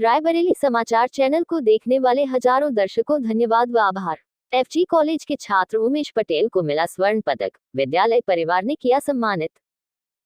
रायबरेली समाचार चैनल को देखने वाले हजारों दर्शकों धन्यवाद व आभार। एफजी कॉलेज के छात्र उमेश पटेल को मिला स्वर्ण पदक, विद्यालय परिवार ने किया सम्मानित।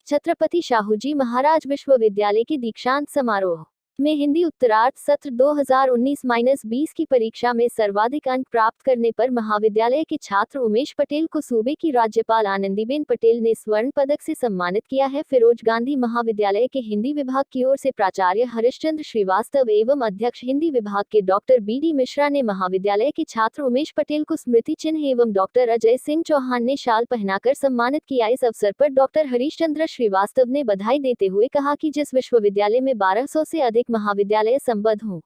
छत्रपति शाहूजी महाराज विश्वविद्यालय के दीक्षांत समारोह में हिंदी उत्तरार्ध सत्र 2019-20 की परीक्षा में सर्वाधिक अंक प्राप्त करने पर महाविद्यालय के छात्र उमेश पटेल को सूबे की राज्यपाल आनंदीबेन पटेल ने स्वर्ण पदक से सम्मानित किया है। फिरोज गांधी महाविद्यालय के हिंदी विभाग की ओर से प्राचार्य हरिश्चंद्र श्रीवास्तव एवं अध्यक्ष हिंदी विभाग के डॉक्टर बी.डी. मिश्रा ने महाविद्यालय के छात्र उमेश पटेल को स्मृति चिन्ह एवं डॉक्टर अजय सिंह चौहान ने शाल पहनाकर सम्मानित किया। इस अवसर पर डॉक्टर हरिश्चंद्र श्रीवास्तव ने बधाई देते हुए कहा कि जिस विश्वविद्यालय में 1200 से अधिक महाविद्यालय संबद्ध हों,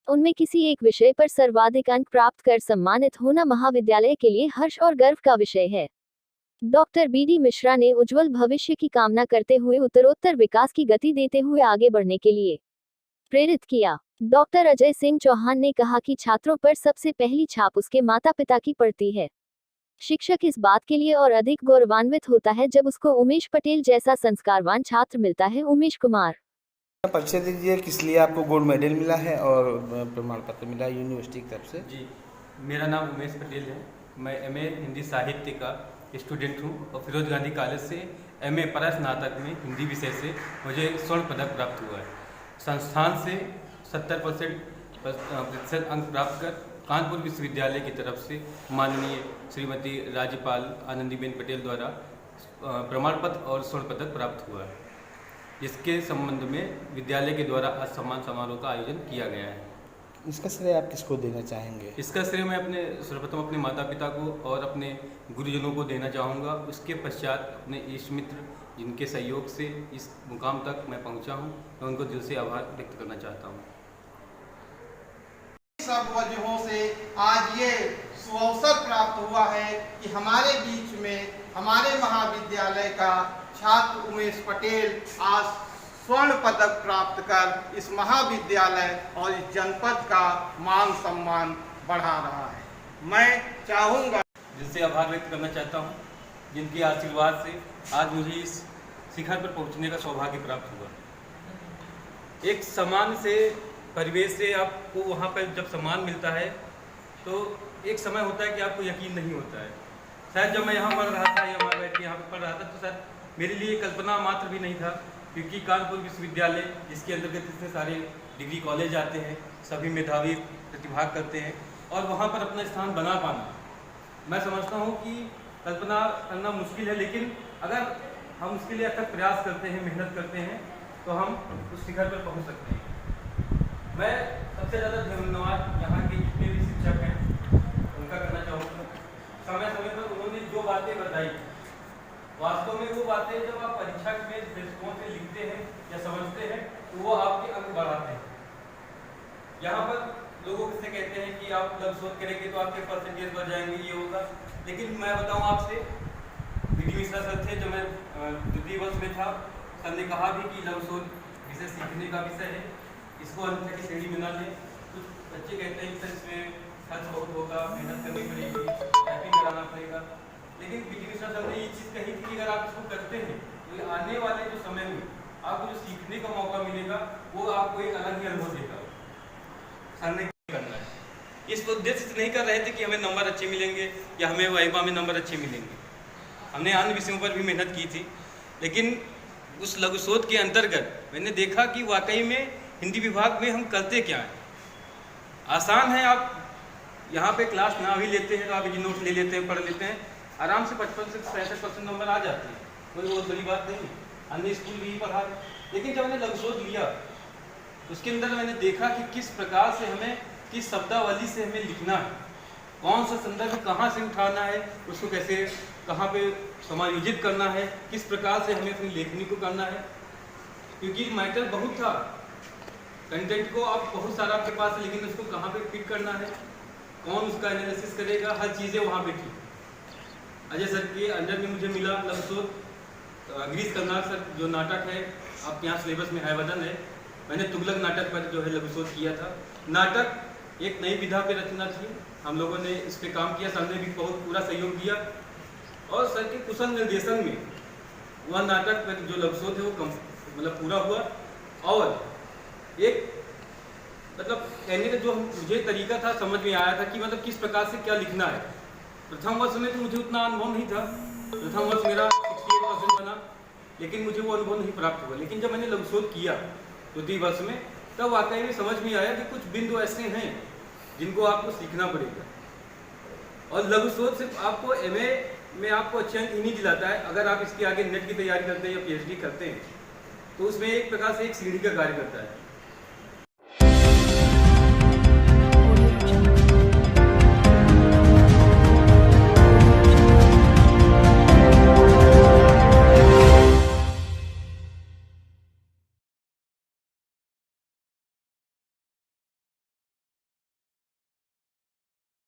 उनमें किसी एक विषय पर सर्वाधिक अंक प्राप्त कर सम्मानित होना महाविद्यालय के लिए हर्ष और गर्व का विषय है। Doctor BD. मिश्रा ने उज्जवल भविष्य की कामना करते हुए उत्तरोत्तर विकास की गति देते हुए आगे बढ़ने के लिए प्रेरित किया। डॉक्टर अजय सिंह चौहान ने कहा कि छात्रों पर सबसे पहली छाप उसके माता पिता की पड़ती है। शिक्षक इस बात के लिए और अधिक गौरवान्वित होता है जब उसको उमेश पटेल जैसा संस्कारवान छात्र मिलता है। उमेश कुमार, परिचय दीजिए, किस लिए आपको गोल्ड मेडल मिला है और प्रमाण पत्र मिला यूनिवर्सिटी की तरफ से? जी, मेरा नाम उमेश पटेल है। मैं एमए हिंदी साहित्य का स्टूडेंट हूँ और फिरोज गांधी कॉलेज से एमए परास्नातक में हिंदी विषय से मुझे स्वर्ण पदक प्राप्त हुआ है। संस्थान से 70% अंक प्राप्त कर कानपुर विश्वविद्यालय की तरफ से माननीय श्रीमती राज्यपाल आनंदीबेन पटेल द्वारा प्रमाण पत्र और स्वर्ण पदक प्राप्त हुआ है। इसके संबंध में विद्यालय के द्वारा आज सम्मान समारोह का आयोजन किया गया है। इसका श्रेय आप किसको देना चाहेंगे? इसका श्रेय मैं सर्वप्रथम अपने माता पिता को और अपने गुरुजनों को देना चाहूँगा। उसके पश्चात अपने इष्ट मित्र जिनके सहयोग से इस मुकाम तक मैं पहुँचा हूँ, मैं उनको दिल से आभार व्यक्त करना चाहता हूँ। सब वजहों से आज ये सुअवसर प्राप्त हुआ है कि हमारे बीच में हमारे महाविद्यालय का छात्र उमेश पटेल आज स्वर्ण पदक प्राप्त कर इस महाविद्यालय और इस जनपद का मान सम्मान बढ़ा रहा है। मैं चाहूँगा, जिससे आभार व्यक्त करना चाहता हूँ, जिनके आशीर्वाद से आज मुझे इस शिखर पर पहुँचने का सौभाग्य प्राप्त हुआ। एक समान से परिवेश से आपको वहाँ पर जब सम्मान मिलता है तो एक समय होता है कि आपको यकीन नहीं होता है। शायद जब मैं यहाँ पढ़ रहा था या वहाँ बैठ के यहाँ पर पढ़ रहा था तो शायद मेरे लिए कल्पना मात्र भी नहीं था, क्योंकि कानपुर विश्वविद्यालय जिसके अंतर्गत इतने सारे डिग्री कॉलेज आते हैं, सभी मेधावी प्रतिभाग करते हैं और वहाँ पर अपना स्थान बना पाना, मैं समझता हूँ कि कल्पना करना मुश्किल है, लेकिन अगर हम उसके लिए अथक प्रयास करते हैं, मेहनत करते हैं तो हम उस शिखर पर पहुँच सकते हैं। मैं सबसे ज़्यादा धन्यवाद यहाँ के जितने भी शिक्षक हैं उनका करना चाहूँगा। समय समय पर उन्होंने जो बातें बताई, वास्तव में वो बातें जब आप परीक्षा में दृष्टिकोण से लिखते हैं या समझते हैं तो वो आपके अंक बढ़ाते हैं। यहाँ पर लोगों से कहते हैं कि आप लघु शोध करेंगे तो आपके परसेंटेज बढ़ जाएंगे, ये होगा, लेकिन मैं बताऊँ आपसे, बी.डी. मिश्रा सर थे जब मैं द्वितीय वर्ष में था, सर ने कहा भी कि लघु शोध विषय सीखने का विषय है, इसको अंतर की श्रेणी में ना लें। कुछ बच्चे कहते हैं कि सर इसमें खर्च बहुत होगा, मेहनत करनी पड़ेगी, टाइपिंग कराना पड़ेगा, लेकिन बी.डी. मिश्रा सर ने ये चीज़ कही थी कि अगर आप इसको करते हैं तो आने वाले जो समय में आपको जो सीखने का मौका मिलेगा वो आपको एक अलग ही अनुभव देगा। सर ने करना है, इस उद्देश्य से नहीं कर रहे थे कि हमें नंबर अच्छे मिलेंगे या हमें वाइवा में नंबर अच्छे मिलेंगे। हमने अन्य विषयों पर भी मेहनत की थी, लेकिन उस लघु शोध के अंतर्गत मैंने देखा कि वाकई में हिंदी विभाग में हम करते क्या हैं। आसान है, आप यहाँ पे क्लास ना भी लेते हैं तो आप नोट्स ले लेते हैं, पढ़ लेते हैं, आराम से 55 से 65% नंबर आ जाते हैं, कोई बहुत बड़ी बात नहीं। अन्य स्कूल भी पढ़ा, लेकिन जब मैंने लघु शोध लिया उसके अंदर मैंने देखा कि किस प्रकार से हमें, किस शब्दावली से हमें लिखना है, कौन सा संदर्भ कहाँ से उठाना है, उसको कैसे कहाँ पे समायोजित करना है, किस प्रकार से हमें अपनी लेखनी को करना है, क्योंकि मैटर बहुत था। कंटेंट को आप बहुत सारा आपके पास है, लेकिन उसको कहाँ पे फिट करना है, कौन उसका एनालिसिस करेगा, हर चीज़ें वहाँ पे थी। अजय सर के अंडर में मुझे मिला लघु शोध, गिरीश कर्नाड सर जो नाटक है, आप यहाँ सिलेबस में है वजन है, मैंने तुगलक नाटक पर जो है लघु शोध किया था। नाटक एक नई विधा पे रचना थी, हम लोगों ने इस पे काम किया, सर ने भी बहुत पूरा सहयोग दिया और सर के कुशल निर्देशन में वह नाटक पर जो लघु शोध है वो मतलब पूरा हुआ। और एक मतलब कहने का जो मुझे तरीका था समझ में आया था कि मतलब किस प्रकार से क्या लिखना है। प्रथम वर्ष में तो मुझे उतना अनुभव नहीं था, प्रथम वर्ष मेरा 68% बना, लेकिन मुझे वो अनुभव नहीं प्राप्त हुआ। लेकिन जब मैंने लघु शोध किया द्वितीय वर्ष में, तब वाकई में समझ में आया कि कुछ बिंदु ऐसे हैं जिनको आपको सीखना पड़ेगा। और लघु शोध सिर्फ आपको MA में आपको अच्छे अंक ही नहीं दिलाता है। अगर आप इसके आगे नेट की तैयारी करते हैं या PhD करते हैं तो उसमें एक प्रकार से एक सीढ़ी का कार्य करता है।